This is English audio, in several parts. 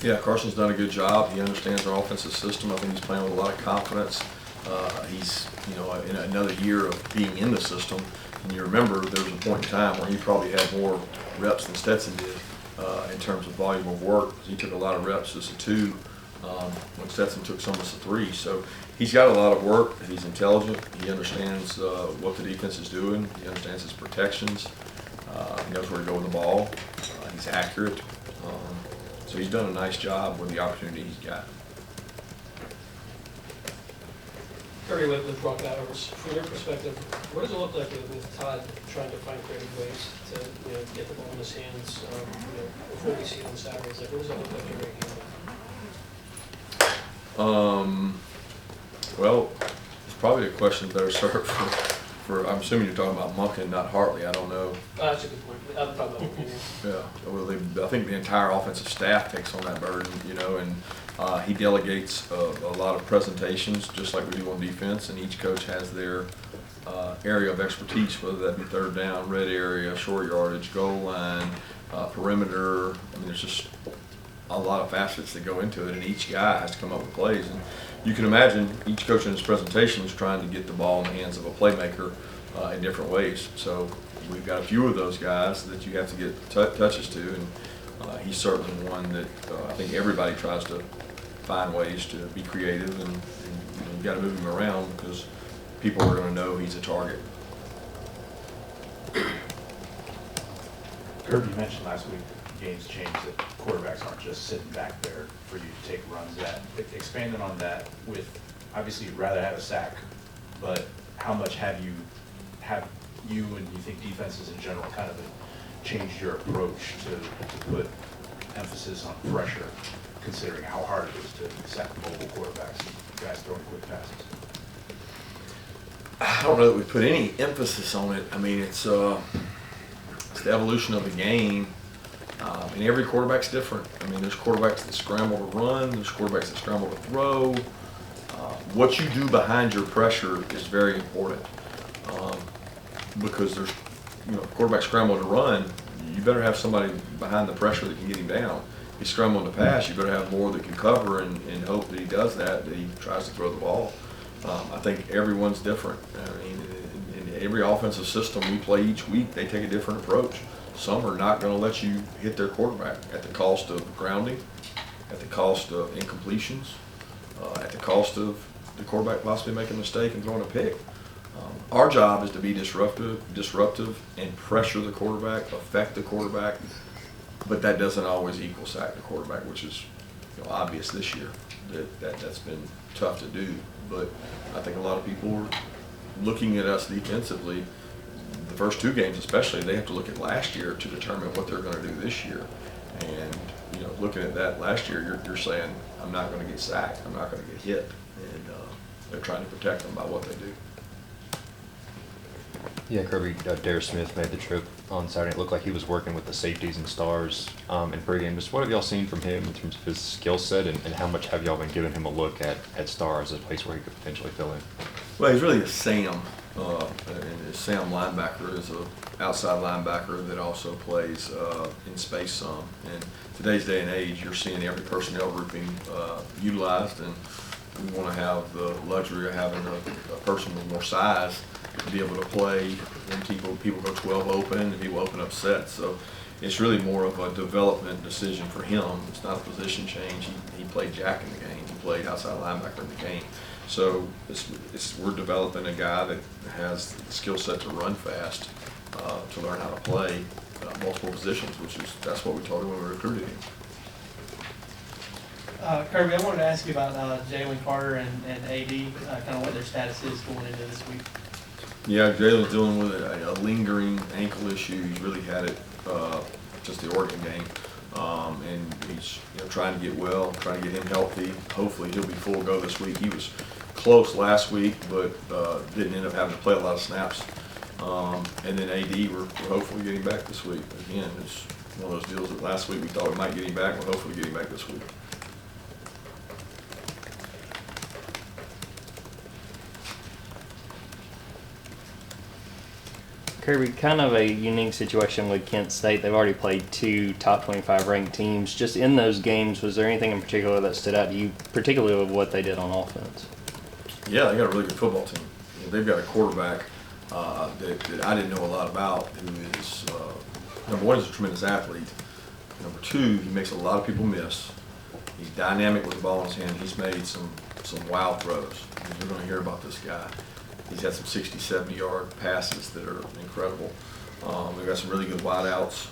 Yeah, Carson's done a good job. He understands our offensive system. I think he's playing with a lot of confidence. He's, in another year of being in the system. And you remember there was a point in time where he probably had more reps than Stetson did in terms of volume of work. He took a lot of reps as a 2 when Stetson took some as a 3. So he's got a lot of work. He's intelligent. He understands what the defense is doing. He understands his protections. He knows where to go with the ball. He's accurate. So he's done a nice job with the opportunity he's got. Kirby, with rock hours, from your perspective, what does it look like with Todd trying to find creative ways to get the ball in his hands before we see it on Saturdays? Like, what does that look like in your game? Well, it's probably a question better served for I'm assuming you're talking about Monken, not Hartley. I don't know. That's a good point. I'm talking about Monken. Yeah, well, I think the entire offensive staff takes on that burden, and he delegates a lot of presentations, just like we do on defense, and each coach has their area of expertise, whether that be third down, red area, short yardage, goal line, perimeter. I mean, there's just a lot of facets that go into it, and each guy has to come up with plays. And you can imagine each coach in his presentation is trying to get the ball in the hands of a playmaker in different ways. So we've got a few of those guys that you have to get touches to, and he's certainly one that I think everybody tries to find ways to be creative, and you've got to move him around because people are going to know he's a target. Kirby, you mentioned last week games changed, that quarterbacks aren't just sitting back there for you to take runs at. Expanding on that, with obviously you'd rather have a sack, but how much have you and you think defenses in general kind of changed your approach to put emphasis on pressure, considering how hard it is to sack mobile quarterbacks and guys throwing quick passes? I don't know that we put any emphasis on it. I mean, it's the evolution of the game. And every quarterback's different. I mean, there's quarterbacks that scramble to run, there's quarterbacks that scramble to throw. What you do behind your pressure is very important because there's, quarterback scramble to run, you better have somebody behind the pressure that can get him down. If he's scrambling to pass, you better have more that can cover and hope that he does that he tries to throw the ball. I think everyone's different. I mean, in every offensive system we play each week, they take a different approach. Some are not going to let you hit their quarterback at the cost of grounding, at the cost of incompletions, at the cost of the quarterback possibly making a mistake and throwing a pick. Our job is to be disruptive and pressure the quarterback, affect the quarterback, but that doesn't always equal sack the quarterback, which is obvious this year. That's been tough to do, but I think a lot of people are looking at us defensively. The first 2 games especially, they have to look at last year to determine what they're going to do this year. And looking at that last year, you're saying, I'm not going to get sacked, I'm not going to get hit, and they're trying to protect them by what they do. Yeah, Kirby, Darius Smith made the trip on Saturday. It looked like he was working with the safeties and stars in pregame. Just what have y'all seen from him in terms of his skill set, and how much have y'all been giving him a look at stars as a place where he could potentially fill in? Well, he's really a Sam. And Sam linebacker is an outside linebacker that also plays in space some. And today's day and age, you're seeing every personnel grouping utilized, and we want to have the luxury of having a person with more size to be able to play. And people go 12 open, and people open up sets. So it's really more of a development decision for him. It's not a position change. He played jack in the game. He played outside linebacker in the game. So we're developing a guy that has the skill set to run fast, to learn how to play multiple positions, that's what we told him when we recruited him. Kirby, I wanted to ask you about Jalen Carter and AD, kind of what their status is going into this week. Yeah, Jalen's dealing with a lingering ankle issue. He's really had it just the Oregon game. And he's trying to get well, trying to get him healthy. Hopefully he'll be full go this week. He was close last week, but didn't end up having to play a lot of snaps. And then AD, we're hopefully getting back this week. Again, it's one of those deals that last week we thought we might get him back. We're hopefully getting back this week. Kirby, kind of a unique situation with Kent State. They've already played 2 top 25 ranked teams. Just in those games, was there anything in particular that stood out to you, particularly with what they did on offense? Yeah, they got a really good football team. They've got a quarterback that I didn't know a lot about, who is, number one, he's a tremendous athlete. Number two, he makes a lot of people miss. He's dynamic with the ball in his hand. He's made some wild throws. You're going to hear about this guy. He's had some 60, 70-yard passes that are incredible. They've got some really good wideouts.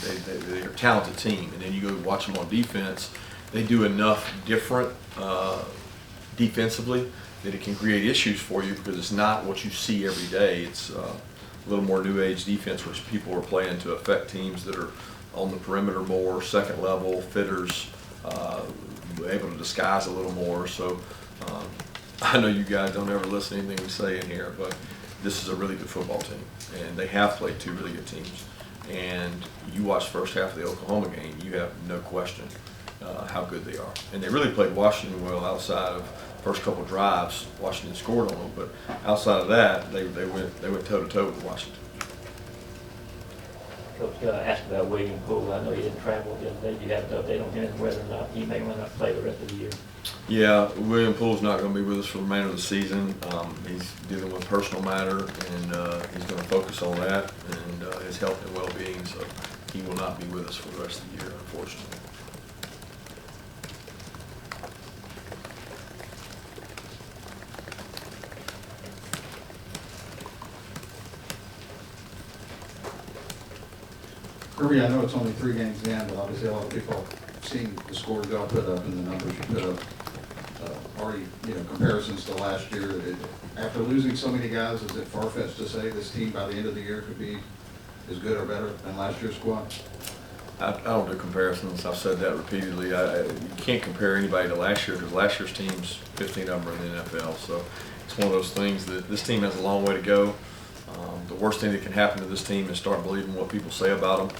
They're a talented team. And then you go watch them on defense. They do enough different defensively that it can create issues for you because it's not what you see every day. It's a little more new age defense, which people are playing to affect teams that are on the perimeter more, second level, fitters, able to disguise a little more. So I know you guys don't ever listen to anything we say in here, but this is a really good football team, and they have played 2 really good teams. And you watch the first half of the Oklahoma game, you have no question how good they are. And they really played Washington well outside of first couple drives. Washington scored on them, but outside of that, they went toe to toe with Washington. Coach, asked about William Poole. I know he didn't travel the other day. Do you have an update on him, whether or not he may or may not play the rest of the year? Yeah, William Poole's not going to be with us for the remainder of the season. He's dealing with a personal matter, and he's going to focus on that and his health and well-being, so he will not be with us for the rest of the year, unfortunately. Kirby, I know it's only 3 games in, but obviously a lot of people have seen the scores y'all put up and the numbers you put up. Already, comparisons to last year. After losing so many guys, is it far-fetched to say this team by the end of the year could be as good or better than last year's squad? I don't do comparisons. I've said that repeatedly. You can't compare anybody to last year because last year's teams, 15 of them are in the NFL. So it's one of those things that this team has a long way to go. The worst thing that can happen to this team is start believing what people say about them.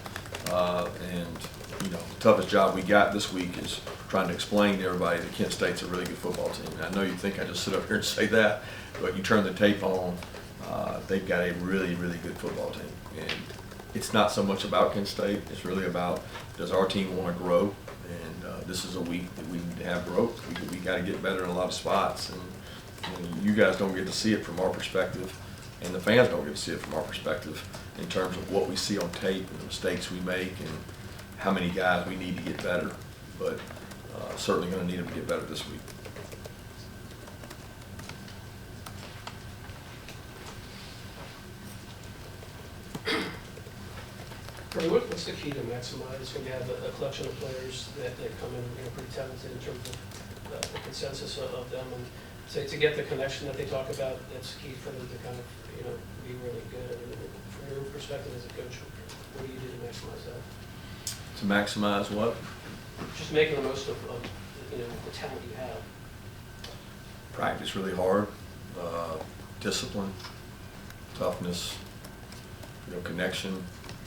The toughest job we got this week is trying to explain to everybody that Kent State's a really good football team. And I know you think I just sit up here and say that, but you turn the tape on, they've got a really, really good football team. And it's not so much about Kent State. It's really about, does our team want to grow? And this is a week that we need to have growth. We got to get better in a lot of spots. And you guys don't get to see it from our perspective, and the fans don't get to see it from our perspective in terms of what we see on tape and the mistakes we make and how many guys we need to get better. But certainly going to need them to get better this week. What's the key to maximize when you have a collection of players that come in pretty talented in terms of the consensus of them, and to get the connection that they talk about, that's key for them to kind of be really good. I mean, from your perspective as a coach, what do you do to maximize that? To maximize what? Just making the most of the talent you have. Practice really hard, discipline, toughness, connection,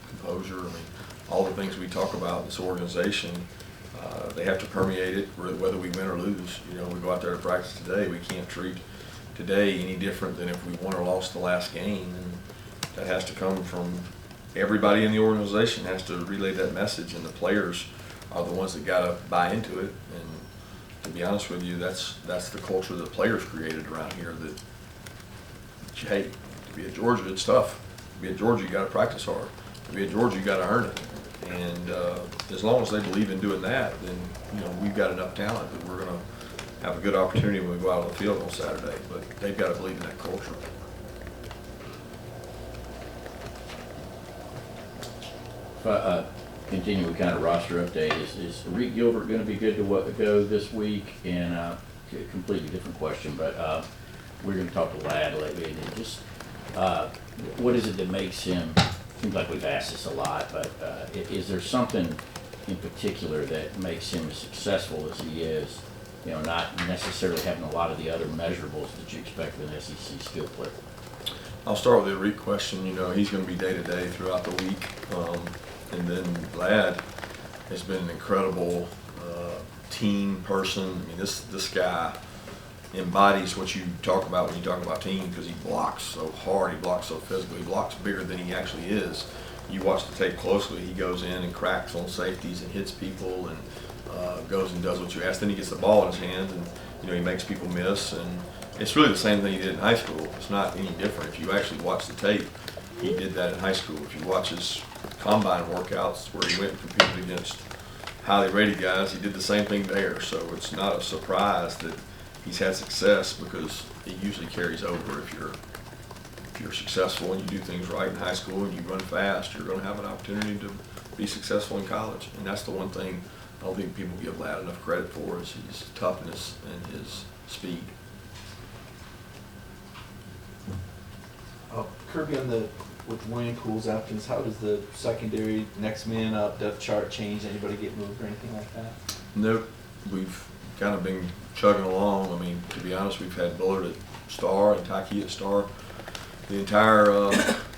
composure. I mean, all the things we talk about in this organization, they have to permeate it whether we win or lose. We go out there to practice today. We can't treat today any different than if we won or lost the last game. And that has to come from everybody in the organization has to relay that message, and the players are the ones that got to buy into it. And to be honest with you, that's the culture that the players created around here. That, hey, to be at Georgia, it's tough. To be at Georgia, you got to practice hard. To be at Georgia, you got to earn it. And as long as they believe in doing that, then we've got enough talent that we're going to have a good opportunity when we go out on the field on Saturday. But they've got to believe in that culture. Continue with kind of roster update. Is Reed Gilbert going to be good to go this week? And a completely different question, but we're going to talk to Ladd lately. And just what is it that makes him? Seems like we've asked this a lot, but is there something in particular that makes him as successful as he is? Not necessarily having a lot of the other measurables that you expect with an SEC skill player. I'll start with the Reed question. He's going to be day to day throughout the week. And then Ladd has been an incredible team person. I mean, this guy embodies what you talk about when you talk about team, because he blocks so hard, he blocks so physically, he blocks bigger than he actually is. You watch the tape closely, he goes in and cracks on safeties and hits people and goes and does what you ask. Then he gets the ball in his hands and, he makes people miss. And it's really the same thing he did in high school. It's not any different. If you actually watch the tape, he did that in high school. If you watch his combine workouts where he went and competed against highly rated guys, he did the same thing there. So it's not a surprise that he's had success, because it usually carries over. If you're successful and you do things right in high school and you run fast, you're going to have an opportunity to be successful in college. And that's the one thing I don't think people give Ladd enough credit for, is his toughness and his speed. Kirby, with winning pools absence, how does the secondary next man up depth chart change? Anybody get moved or anything like that? Nope. We've kind of been chugging along. I mean, to be honest, we've had Bullard at star and Tyke at star the entire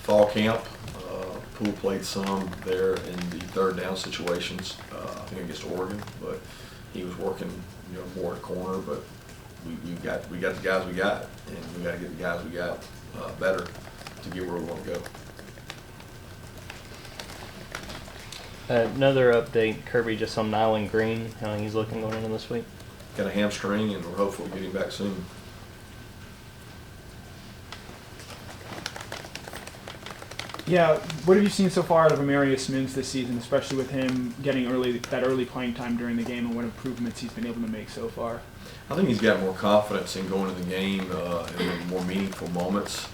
fall camp. Poole played some there in the third down situations, I think against Oregon, but he was working, more at corner. But we got the guys we got, and we got to get the guys we got better to get where we want to go. Another update, Kirby, just on Nyland Green, how he's looking going into this week. Got a hamstring, and we're hopeful to get him back soon. Yeah, what have you seen so far out of Amarius Mims this season, especially with him getting that early playing time during the game, and what improvements he's been able to make so far? I think he's got more confidence in going to the game in more meaningful moments.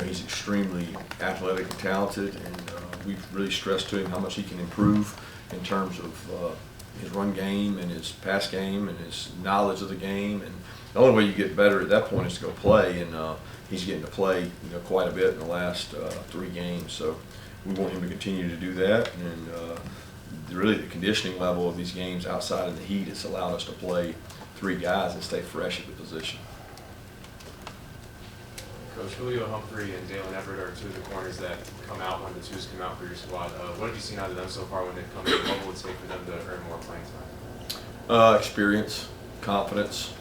He's extremely athletic and talented, and we've really stressed to him how much he can improve in terms of his run game and his pass game and his knowledge of the game. And the only way you get better at that point is to go play, and he's getting to play quite a bit in the last 3 games. So we want him to continue to do that, and really the conditioning level of these games outside of the heat has allowed us to play 3 guys and stay fresh at the position. Coach, Julio Humphrey and Dalen Everett are 2 of the corners that come out when the 2s come out for your squad. What have you seen out of them so far when they come in? What will it take for them to earn more playing time? Experience, confidence,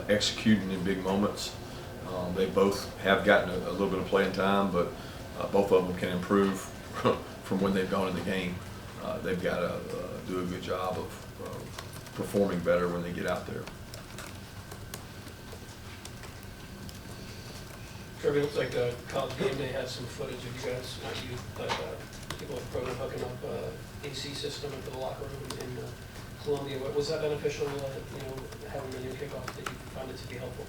executing in big moments. They both have gotten a little bit of playing time, but both of them can improve from when they've gone in the game. They've got to do a good job of performing better when they get out there. Kirby, it looks like College Game Day has some footage of you guys, not you, but people at the program hooking up AC system into the locker room in Columbia. Was that beneficial, having the new kickoff? Did you find it to be helpful?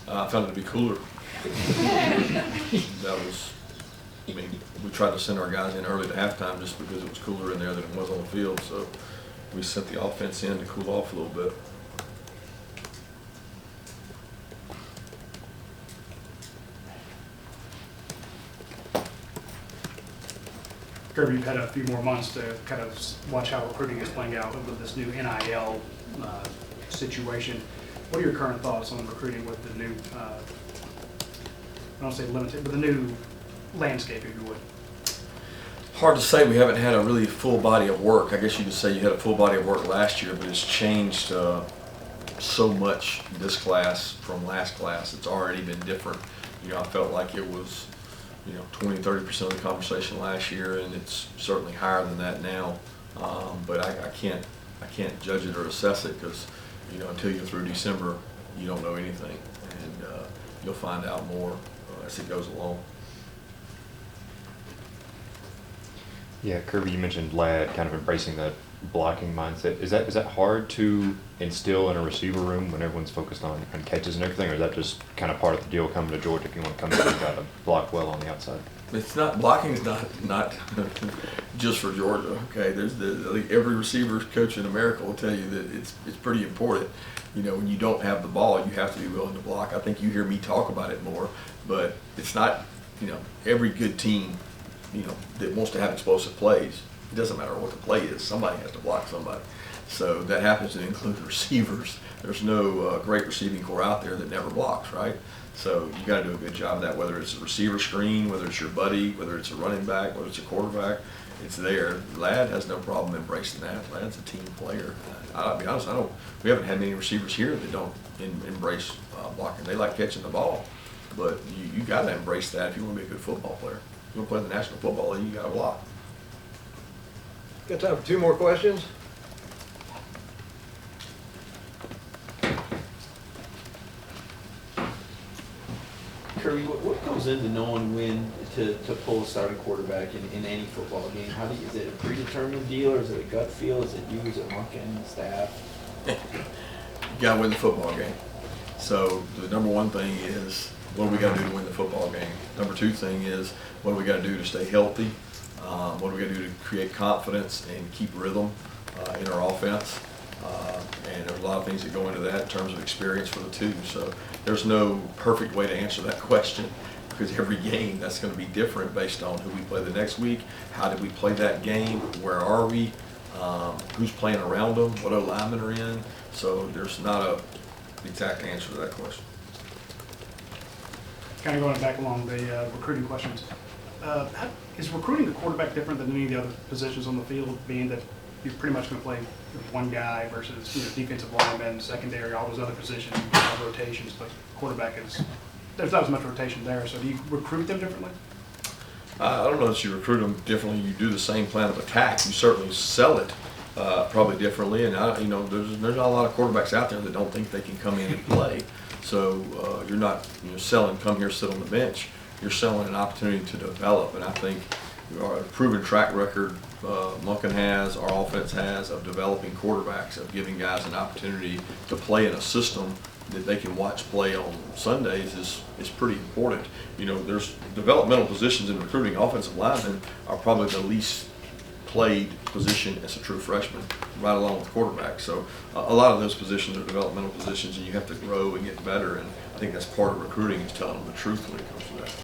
I found it to be cooler. We tried to send our guys in early to halftime just because it was cooler in there than it was on the field. So we sent the offense in to cool off a little bit. Kirby, you've had a few more months to kind of watch how recruiting is playing out with this new NIL situation. What are your current thoughts on recruiting with the new, I don't say limited, but the new landscape, if you would? Hard to say. We haven't had a really full body of work. I guess you could say you had a full body of work last year, but it's changed so much this class from last class. It's already been different. I felt like it was 20-30% of the conversation last year, and it's certainly higher than that now. But I can't judge it or assess it, because until you're through December, you don't know anything, and you'll find out more as it goes along. Yeah, Kirby, you mentioned Ladd kind of embracing that blocking mindset. Is that hard to instill in a receiver room when everyone's focused on catches and everything, or is that just kind of part of the deal coming to Georgia? If you want to come in, you've got to block well on the outside. It's not, blocking is not just for Georgia. Okay, every receiver coach in America will tell you that it's pretty important. When you don't have the ball, you have to be willing to block. I think you hear me talk about it more, but it's not. Every good team, that wants to have explosive plays. It doesn't matter what the play is. Somebody has to block somebody. So that happens to include the receivers. There's no great receiving core out there that never blocks, right? So you got to do a good job of that, whether it's a receiver screen, whether it's your buddy, whether it's a running back, whether it's a quarterback. it's there. Ladd has no problem embracing that. Ladd's a team player. I'll be honest, we haven't had many receivers here that don't embrace blocking. They like catching the ball, but you got to embrace that if you want to be a good football player. If you want to play in the National Football League, you got to block. Got time for 2 more questions? Kirby, what goes into knowing when to pull a starting quarterback in any football game? Is it a predetermined deal, or is it a gut feel? Is it you, is it Monken, staff? You got to win the football game. So the number one thing is, what do we got to do to win the football game? Number 2 thing is, what do we got to do to stay healthy? What do we got to do to create confidence and keep rhythm in our offense? And there's a lot of things that go into that in terms of experience for the 2. So there's no perfect way to answer that question, because every game that's going to be different based on who we play the next week. How did we play that game? Where are we? Who's playing around them? What linemen are in? So there's not a exact answer to that question. Kind of going back along the recruiting questions. Is recruiting a quarterback different than any of the other positions on the field, being that you're pretty much going to play one guy versus defensive linemen, secondary, all those other positions, you have rotations, but quarterback there's not as much rotation there. So do you recruit them differently? I don't know that you recruit them differently. You do the same plan of attack. You certainly sell it probably differently. And there's not a lot of quarterbacks out there that don't think they can come in and play. So you're not selling, come here, sit on the bench. You're selling an opportunity to develop. And I think our proven track record Monken has, our offense has, of developing quarterbacks, of giving guys an opportunity to play in a system that they can watch play on Sundays is pretty important. There's developmental positions in recruiting. Offensive linemen are probably the least played position as a true freshman, right along with quarterback. So a lot of those positions are developmental positions, and you have to grow and get better. And I think that's part of recruiting, is telling them the truth when it comes to that.